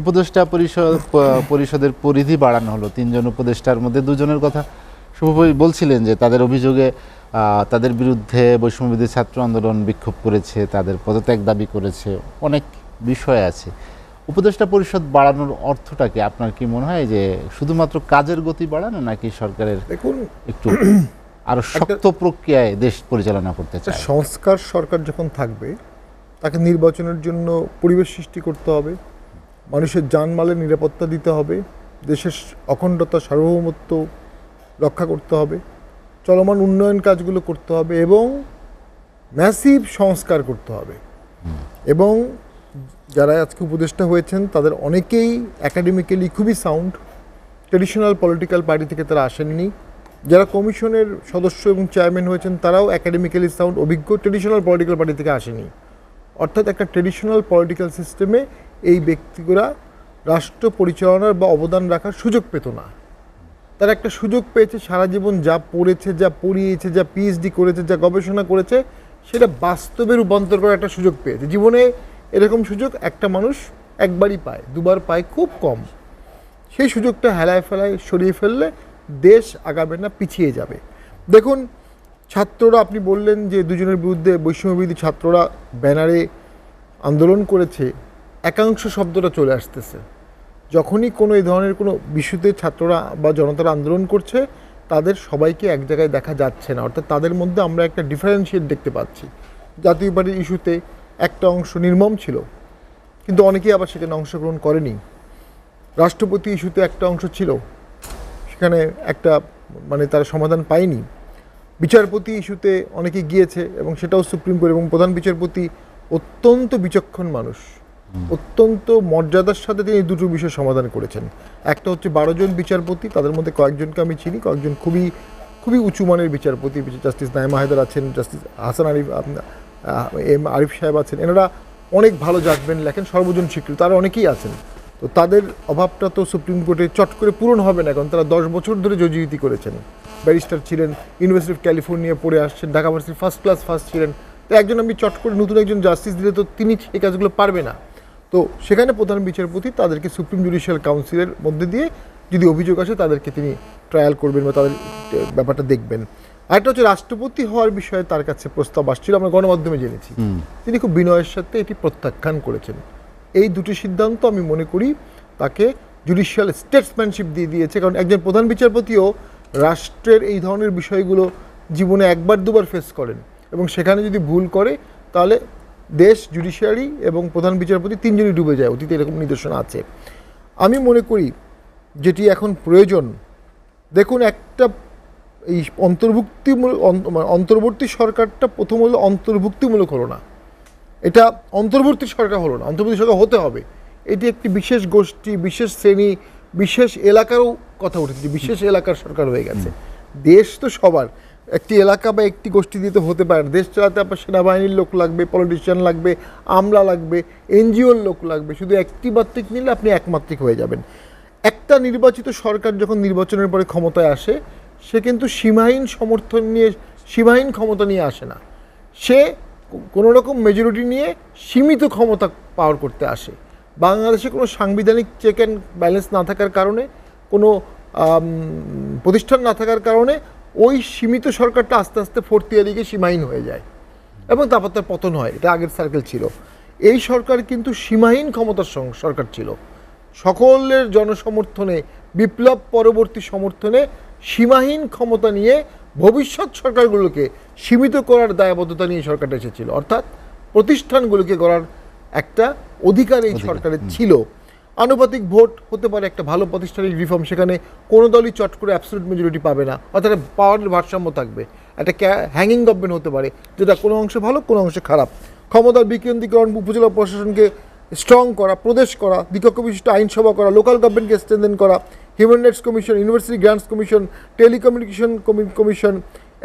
উপদেষ্টা পরিষদের পরিধি বাড়ানো হলো। 3 জন উপদেষ্টার মধ্যে 2 জনের কথা শুভ বলছিলেন যে তাদের অভিযোগে তাদের বিরুদ্ধে বৈষম্যবিরোধী ছাত্র আন্দোলন বিক্ষোভ করেছে, তাদের পদত্যাগ দাবি করেছে, অনেক বিষয় আছে। উপদেষ্টা পরিষদ বাড়ানোর অর্থটা কি? আপনার কি মনে হয় যে শুধুমাত্র কাজের গতি বাড়ানো, নাকি সরকারের দেখুন একটু আরো শক্ত প্রক্রিয়ায় দেশ পরিচালনা করতে চায়? সংস্কার সরকার যখন থাকবে তাকে নির্বাচনের জন্য পরিবেশ সৃষ্টি করতে হবে, মানুষের জানমালের নিরাপত্তা দিতে হবে, দেশের অখণ্ডতা সার্বভৌমত্ব রক্ষা করতে হবে, চলমান উন্নয়ন কাজগুলো করতে হবে এবং ম্যাসিভ সংস্কার করতে হবে। এবং যারা আজকে উপদেষ্টা হয়েছেন তাদের অনেকেই একাডেমিক্যালি খুবই সাউন্ড, ট্রেডিশনাল পলিটিক্যাল পার্টি থেকে তারা আসেননি। যারা কমিশনের সদস্য এবং চেয়ারম্যান হয়েছেন তারাও একাডেমিক্যালি সাউন্ড, অভিজ্ঞ, ট্রেডিশনাল পলিটিক্যাল পার্টি থেকে আসেনি। অর্থাৎ একটা ট্রেডিশনাল পলিটিক্যাল সিস্টেমে এই ব্যক্তিরা রাষ্ট্র পরিচালনার বা অবদান রাখার সুযোগ পেত না। তারা একটা সুযোগ পেয়েছে, সারা জীবন যা পড়েছে, যা পড়িয়েছে, যা পিএইচডি করেছে, যা গবেষণা করেছে, সেটা বাস্তবে রূপান্তর করার একটা সুযোগ পেয়েছে। জীবনে এরকম সুযোগ একটা মানুষ একবারই পায়, দুবার পায়, খুব কম। সেই সুযোগটা হেলায় ফেলায় সরিয়ে ফেললে দেশ আগাবে না, পিছিয়ে যাবে। দেখুন, ছাত্ররা, আপনি বললেন যে 2 জনের বিরুদ্ধে বৈষম্যবিরোধী ছাত্ররা ব্যানারে আন্দোলন করেছে, একাংশ শব্দটা চলে আসতেছে। যখনই কোনো এই ধরনের কোনো বিষয়তে ছাত্ররা বা জনতারা আন্দোলন করছে, তাদের সবাইকে এক জায়গায় দেখা যাচ্ছে না। অর্থাৎ তাদের মধ্যে আমরা একটা ডিফারেন্সিয়েট দেখতে পাচ্ছি। জাতীয় পার্টির ইস্যুতে একটা অংশ নির্মম ছিল, কিন্তু অনেকেই আবার সেখানে অংশগ্রহণ করেনি। রাষ্ট্রপতি ইস্যুতে একটা অংশ ছিল, সেখানে একটা তারা সমাধান পায়নি। বিচারপতি ইস্যুতে অনেকে গিয়েছে এবং সেটাও সুপ্রিম কোর্ট, এবং প্রধান বিচারপতি অত্যন্ত বিচক্ষণ মানুষ, অত্যন্ত মর্যাদার সাথে তিনি 2টো বিষয় সমাধান করেছেন। একটা হচ্ছে 12 জন বিচারপতি, তাদের মধ্যে কয়েকজনকে আমি চিনি, কয়েকজন খুবই খুবই উঁচু মানের বিচারপতি, জাস্টিস নাইমা হায়দার আছেন, জাস্টিস হাসান আরিফ, এম আরিফ সাহেব আছেন, এনারা অনেক ভালো জাজমেন্ট লেখেন, সর্বজন স্বীকৃত, তারা অনেকেই আছেন। তো তাদের অভাবটা তো সুপ্রিম কোর্টে চট করে পূরণ হবে না, কারণ তারা 10 বছর ধরে জজিইতি করেছেন, ব্যারিস্টার ছিলেন, ইউনিভার্সিটি অফ ক্যালিফোর্নিয়া পড়ে আসছেন, ঢাকা ভার্সিটি ফার্স্ট ছিলেন। তো একজন আমি চট করে নতুন একজন জাস্টিস দিলে তো তিনি এই কাজগুলো পারবে না। তো সেখানে প্রধান বিচারপতি তাদেরকে সুপ্রিম জুডিশিয়াল কাউন্সিলের মধ্যে দিয়ে যদি অভিযোগ আসে তাদেরকে তিনি ট্রায়াল করবেন বা তাদের ব্যাপারটা দেখবেন। আরেকটা হচ্ছে রাষ্ট্রপতি হওয়ার বিষয়ে তার কাছে প্রস্তাব আসছিল, আমরা গণমাধ্যমে জেনেছি। তিনি খুব বিনয়ের সাথে এটি প্রত্যাখ্যান করেছেন। এই 2টি সিদ্ধান্ত আমি মনে করি তাকে জুডিশিয়াল স্টেটসম্যানশিপ দিয়ে দিয়েছে, কারণ একজন প্রধান বিচারপতিও রাষ্ট্রের এই ধরনের বিষয়গুলো জীবনে 1-2বার ফেস করেন, এবং সেখানে যদি ভুল করে তাহলে দেশ, জুডিশিয়ারি এবং প্রধান বিচারপতি 3 জনই ডুবে যায়। অতীতে এরকম নিদর্শন আছে। আমি মনে করি যেটি এখন প্রয়োজন, দেখুন, একটা এই অন্তর্বর্তী সরকারটা প্রথম হলো অন্তর্ভুক্তিমূলক হলো না, এটা অন্তর্বর্তী সরকার হলো না, অন্তর্বর্তী সরকার হতে হবে। এটি একটি বিশেষ গোষ্ঠী, বিশেষ শ্রেণী, বিশেষ এলাকারও কথা উঠেছে, বিশেষ এলাকার সরকার হয়ে গেছে। দেশ তো সবার, একটি এলাকা বা একটি গোষ্ঠী দিয়ে তো হতে পারে না। দেশ চালাতে আপনার সেনাবাহিনীর লোক লাগবে, পলিটিশিয়ান লাগবে, আমলা লাগবে, এনজিওর লোক লাগবে। শুধু একটি মাত্রিক নিলে আপনি একমাত্রিক হয়ে যাবেন। একটা নির্বাচিত সরকার যখন নির্বাচনের পরে ক্ষমতায় আসে, সে কিন্তু সীমাহীন সমর্থন নিয়ে, সীমাহীন ক্ষমতা নিয়ে আসে না। সে কোনো রকম মেজরিটি নিয়ে সীমিত ক্ষমতা পাওয়ার করতে আসে। বাংলাদেশে কোনো সাংবিধানিক চেক অ্যান্ড ব্যালেন্স না থাকার কারণে, কোনো প্রতিষ্ঠান না থাকার কারণে ওই সীমিত সরকারটা আস্তে আস্তে 4th ইয়ারে গিয়ে সীমাহীন হয়ে যায় এবং তারপর তার পতন হয়। এটা আগের সার্কেল ছিল। এই সরকার কিন্তু সীমাহীন ক্ষমতার সরকার ছিল, সকলের জনসমর্থনে, বিপ্লব পরবর্তী সমর্থনে সীমাহীন ক্ষমতা নিয়ে ভবিষ্যৎ সরকারগুলোকে সীমিত করার দায়বদ্ধতা নিয়ে সরকারটা এসেছিল। অর্থাৎ প্রতিষ্ঠানগুলোকে গড়ার একটা অধিকার এই সরকারের ছিল। আনুপাতিক ভোট হতে পারে একটা ভালো প্রতিষ্ঠানিক রিফর্ম, সেখানে কোনো দলই চট করে অ্যাবসলিউট মেজরিটি পাবে না, অর্থাৎ পাওয়ারের ভারসাম্য থাকবে। একটা হ্যাঙ্গিং গভর্নমেন্ট হতে পারে, যেটা কোনো অংশে ভালো, কোনো অংশে খারাপ। ক্ষমতার বিকেন্দ্রীকরণ, উপজেলা প্রশাসনকে স্ট্রং করা, প্রদেশ করা, দ্বিকক্ষ বিশিষ্ট আইনসভা করা, লোকাল গভর্নমেন্টকে স্ট্রেনথেন করা, human rights commission, university grants commission, telecommunication commission,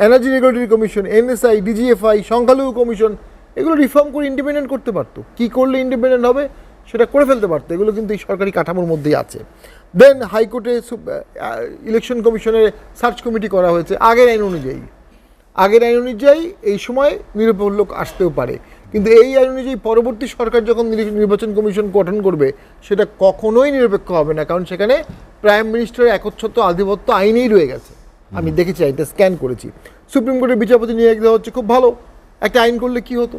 energy regulatory commission, NSI, DGFI, সংখ্যালঘু কমিশন, এগুলো রিফর্ম করে ইন্ডিপেন্ডেন্ট করতে পারতো। কী করলে ইন্ডিপেন্ডেন্ট হবে সেটা করে ফেলতে পারতো। এগুলো কিন্তু এই সরকারি কাঠামোর মধ্যেই আছে। দেন হাইকোর্টে ইলেকশন কমিশনের সার্চ কমিটি করা হয়েছে আগের আইন অনুযায়ী। এই সময় নিরপেক্ষ লোক আসতেও পারে, কিন্তু এই আইন অনুযায়ী পরবর্তী সরকার যখন নির্বাচন কমিশন গঠন করবে সেটা কখনোই নিরপেক্ষ হবে না, কারণ সেখানে প্রাইম মিনিস্টারের একচ্ছত্র আধিপত্য আইনেই রয়ে গেছে। আমি দেখেছি, আইনটা স্ক্যান করেছি। সুপ্রিম কোর্টের বিচারপতি নিয়ে দেওয়া হচ্ছে, খুব ভালো। একটা আইন করলে কি হতো,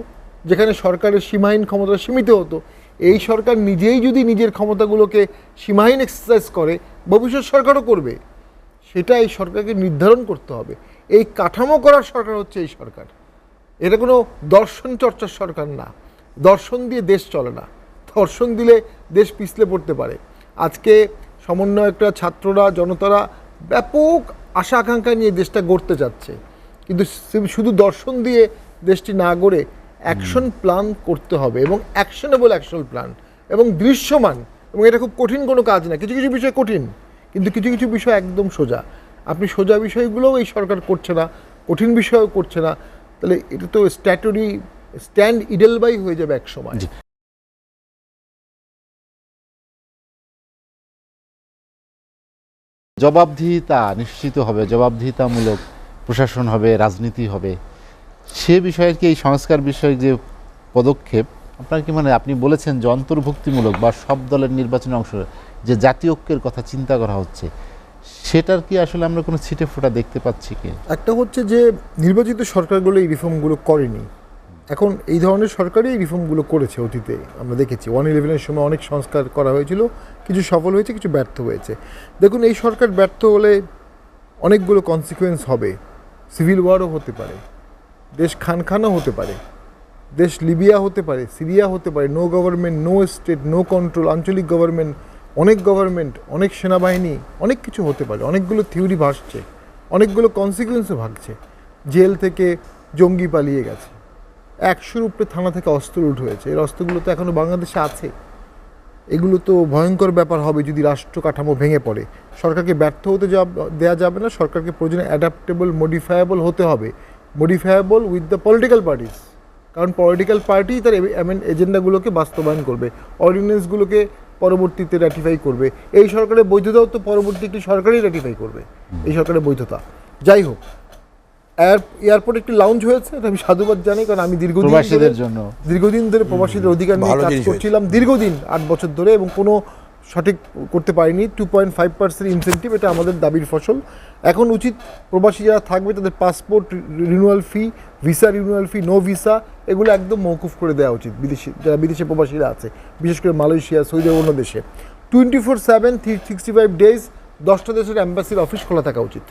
যেখানে সরকারের সীমাহীন ক্ষমতা সীমিত হতো। এই সরকার নিজেই যদি নিজের ক্ষমতাগুলোকে সীমাহীন এক্সারসাইজ করে, ভবিষ্যৎ সরকারও করবে। সেটা এই সরকারকে নির্ধারণ করতে হবে। এই কাঠামো করার সরকার হচ্ছে এই সরকার। এটা কোনো দর্শন চর্চার সরকার না। দর্শন দিয়ে দেশ চলে না, দর্শন দিলে দেশ পিছলে পড়তে পারে। আজকে সমন্বয়করা, ছাত্ররা, জনতারা ব্যাপক আশা আকাঙ্ক্ষা নিয়ে দেশটা গড়তে যাচ্ছে, কিন্তু শুধু দর্শন দিয়ে দেশটি না গড়ে অ্যাকশন প্ল্যান করতে হবে, এবং অ্যাকশনেবল অ্যাকশন প্ল্যান, এবং দৃশ্যমান। এবং এটা খুব কঠিন কোনো কাজ না। কিছু কিছু বিষয় কঠিন, কিন্তু কিছু কিছু বিষয় একদম সোজা। আপনি সোজা বিষয়গুলোও এই সরকার করছে না, কঠিন বিষয়ও করছে না, তাহলে এটা তো স্ট্যান্ড ইডেল বাই হয়ে যাবে এক সময়। জবাবদিহিতা নিশ্চিত হবে, জবাবদিহিতামূলক প্রশাসন হবে, রাজনীতি হবে, সে বিষয়ের কি এই সংস্কার বিষয়ক যে পদক্ষেপ আপনার কি মানে, আপনি বলেছেন যে অন্তর্ভুক্তিমূলক বা সব দলের নির্বাচনে অংশ যে জাতীয় ঐক্যের কথা চিন্তা করা হচ্ছে, সেটার কি আসলে আমরা কোনো ছিটে ফোঁটা দেখতে পাচ্ছি কি? একটা হচ্ছে যে নির্বাচিত সরকারগুলো এই রিফর্মগুলো করেনি। এখন এই ধরনের সরকারই এই রিফর্মগুলো করেছে অতীতে। আমরা দেখেছি 111-এর সময় অনেক সংস্কার করা হয়েছিল, কিছু সফল হয়েছে, কিছু ব্যর্থ হয়েছে। দেখুন, এই সরকার ব্যর্থ হলে অনেকগুলো কনসিকুয়েন্স হবে। সিভিল ওয়ারও হতে পারে, দেশ খানখানও হতে পারে, দেশ লিবিয়া হতে পারে, সিরিয়া হতে পারে, no government, no state, no control, আঞ্চলিক গভর্নমেন্ট, অনেক সেনাবাহিনী, অনেক কিছু হতে পারে। অনেকগুলো থিওরি ভাসছে, অনেকগুলো কনসিকুয়েন্সও ভাগছে। জেল থেকে জঙ্গি পালিয়ে গেছে, 100-র উপরে থানা থেকে অস্ত্র উঠ হয়েছে। এর অস্ত্রগুলো তো এখনও বাংলাদেশে আছে। এগুলো তো ভয়ঙ্কর ব্যাপার হবে যদি রাষ্ট্র কাঠামো ভেঙে পড়ে। সরকারকে ব্যর্থ হতে দেওয়া যাবে না। সরকারকে প্রয়োজনে অ্যাডাপ্টেবল, মডিফায়েবল হতে হবে, modifiable with the political parties. কারণ পলিটিক্যাল পার্টি তার এজেন্ডাগুলোকে বাস্তবায়ন করবে, অর্ডিন্যান্সগুলোকে পরবর্তীতে র্যাটিফাই করবে। এই সরকারের বৈধতাও তো পরবর্তী একটি সরকারই র্যাটিফাই করবে, এই সরকারের বৈধতা। যাই হোক, এয়ারপোর্ট একটি লাউঞ্জ হয়েছে, এটা আমি সাধুবাদ জানাই, কারণ আমি দীর্ঘদিন ধরে প্রবাসীদের অধিকার নিয়ে কাজ করছিলাম, দীর্ঘদিন 8 বছর ধরে, এবং কোনো সঠিক করতে পারিনি। 2.5% ইনসেন্টিভ, এটা আমাদের দাবির ফসল। এখন উচিত প্রবাসী যারা থাকবে তাদের passport renewal fee, visa renewal fee, no visa, এগুলো একদম মওকুফ করে দেওয়া উচিত। যারা বিদেশে প্রবাসীরা আছে, বিশেষ করে মালয়েশিয়া, সৌদি আরব, অন্য দেশে 24/7 365 ডেজ 10টা দেশের অ্যাম্বাসির অফিস খোলা থাকা উচিত।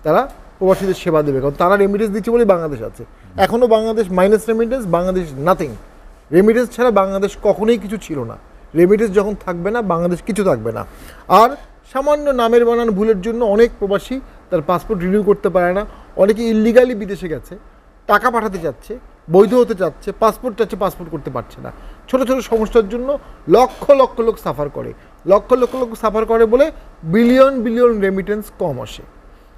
তারা প্রবাসীদের সেবা দেবে, কারণ তারা রেমিটেন্স দিচ্ছে বলেই বাংলাদেশ আছে। এখনও Bangladesh minus remittance, Bangladesh nothing. Remittance ছাড়া বাংলাদেশ কখনোই কিছু ছিল না। রেমিটেন্স যখন থাকবে না, বাংলাদেশ কিছু থাকবে না। আর সামান্য নামের বানান ভুলের জন্য অনেক প্রবাসী তার পাসপোর্ট রিনিউ করতে পারে না। অনেকে ইল্লিগালি বিদেশে গেছে, টাকা পাঠাতে চাচ্ছে, বৈধ হতে চাচ্ছে, পাসপোর্ট চাচ্ছে, পাসপোর্ট করতে পারছে না। ছোট ছোট সমস্যার জন্য লক্ষ লক্ষ লোক সাফার করে, লক্ষ লক্ষ লোক সাফার করে বলে বিলিয়ন বিলিয়ন রেমিটেন্স কম আসে।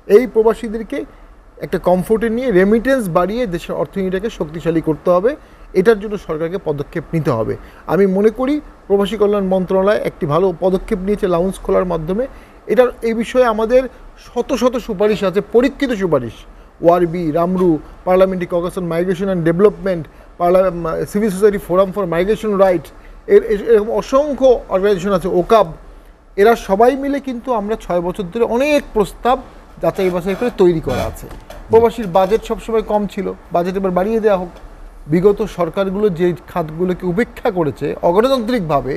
এই প্রবাসীদেরকে একটা কমফোর্টে নিয়ে রেমিটেন্স বাড়িয়ে দেশের অর্থনীতিটাকে শক্তিশালী করতে হবে। এটার জন্য সরকারকে পদক্ষেপ নিতে হবে। আমি মনে করি প্রবাসী কল্যাণ মন্ত্রণালয় একটি ভালো পদক্ষেপ নিয়েছে লাউঞ্জ খোলার মাধ্যমে। এই বিষয়ে আমাদের শত শত সুপারিশ আছে, পরীক্ষিত সুপারিশ। ORB, RMMRU, parliamentary caucus on migration and development, civil society forum for migration right, এরকম অসংখ্য অর্গানাইজেশন আছে, ওকাব। এরা সবাই মিলে কিন্তু আমরা 6 বছর ধরে অনেক প্রস্তাব যাচাই বাছাই করে তৈরি করা আছে। প্রবাসীর বাজেট সবসময় কম ছিল, বাজেট এবার বাড়িয়ে দেওয়া হোক। বিগত সরকারগুলো যে খাতগুলোকে উপেক্ষা করেছে অগণতান্ত্রিকভাবে,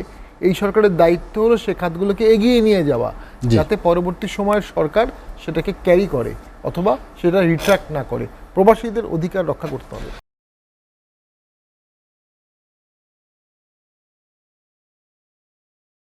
এই সরকারের দায়িত্ব হলো সে খাতগুলোকে এগিয়ে নিয়ে যাওয়া, যাতে পরবর্তী সময়ের সরকার সেটাকে ক্যারি করে অথবা সেটা রিট্র্যাক্ট না করে। প্রবাসীদের অধিকার রক্ষা করতে হবে।